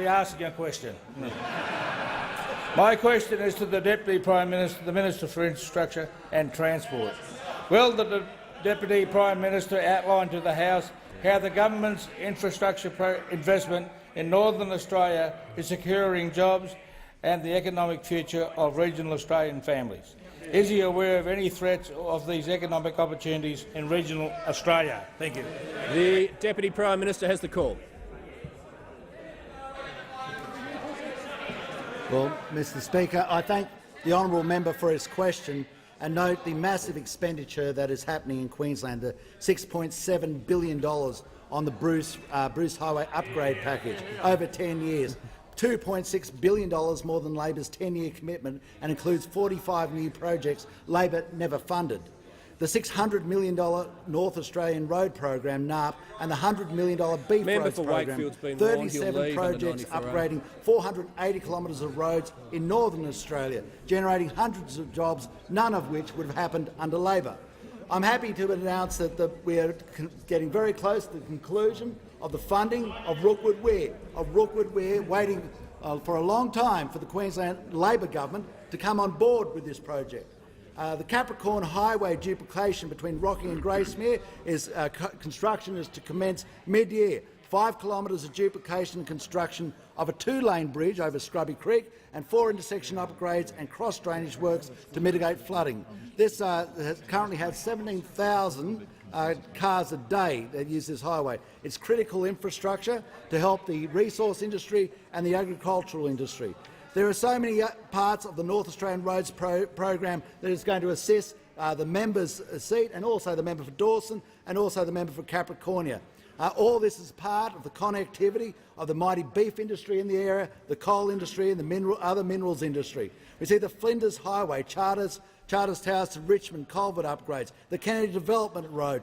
asking a question. My question is to the Deputy Prime Minister, the Minister for Infrastructure and Transport. Will the Deputy Prime Minister outline to the House how the government's infrastructure investment in Northern Australia is securing jobs and the economic future of regional Australian families? Is he aware of any threats of these economic opportunities in regional Australia? Thank you. The Deputy Prime Minister has the call. Well, Mr Speaker, I thank the honourable member for his question and note the massive expenditure that is happening in Queensland, the $6.7 billion on the Bruce Highway upgrade package over 10 years. $2.6 billion more than Labor's 10-year commitment and includes 45 new projects Labor never funded. The $600 million North Australian Road Program, NARP, and the $100 million Beef Roads Program, 37 projects upgrading 480 kilometres of roads in Northern Australia, generating hundreds of jobs, none of which would have happened under Labor. I'm happy to announce that we are getting very close to the conclusion of the funding of Rookwood Weir, waiting for a long time for the Queensland Labor government to come on board with this project. The Capricorn Highway duplication between Rocky and Gracemere construction is to commence mid-year. 5 kilometres of duplication and construction of a 2-lane bridge over Scrubby Creek and 4 intersection upgrades and cross-drainage works to mitigate flooding. This currently has 17,000 cars a day that use this highway. It's critical infrastructure to help the resource industry and the agricultural industry. There are so many parts of the North Australian Roads program that is going to assist the member's seat and also the member for Dawson and also the member for Capricornia. All this is part of the connectivity of the mighty beef industry in the area, the coal industry and the other minerals industry. We see the Flinders Highway, Charters Towers to Richmond, culvert upgrades, the Kennedy Development Road,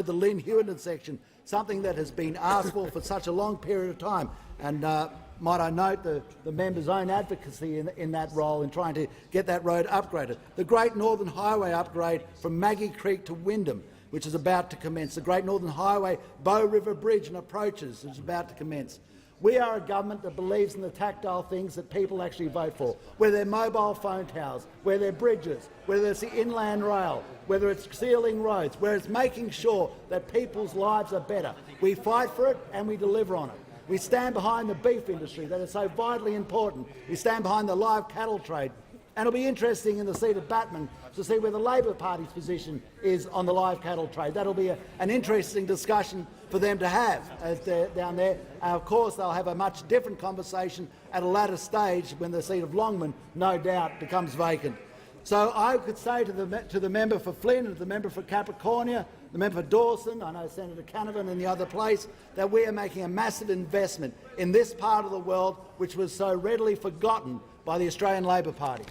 the Lynn Hewenden section, something that has been asked for such a long period of time. And might I note the member's own advocacy in that role in trying to get that road upgraded. The Great Northern Highway upgrade from Maggie Creek to Wyndham, which is about to commence. The Great Northern Highway Bow River Bridge and approaches is about to commence. We are a government that believes in the tactile things that people actually vote for, whether they're mobile phone towers, whether they're bridges, whether it's the inland rail, whether it's sealing roads, whether it's making sure that people's lives are better. We fight for it and we deliver on it. We stand behind the beef industry that is so vitally important. We stand behind the live cattle trade. And it'll be interesting in the seat of Batman to see where the Labor Party's position is on the live cattle trade. That'll be an interesting discussion for them to have as they're down there. Of course, they'll have a much different conversation at a latter stage when the seat of Longman, no doubt, becomes vacant. So I could say to the member for Flynn and the member for Capricornia, the member for Dawson, I know Senator Canavan and the other place, that we are making a massive investment in this part of the world which was so readily forgotten by the Australian Labor Party.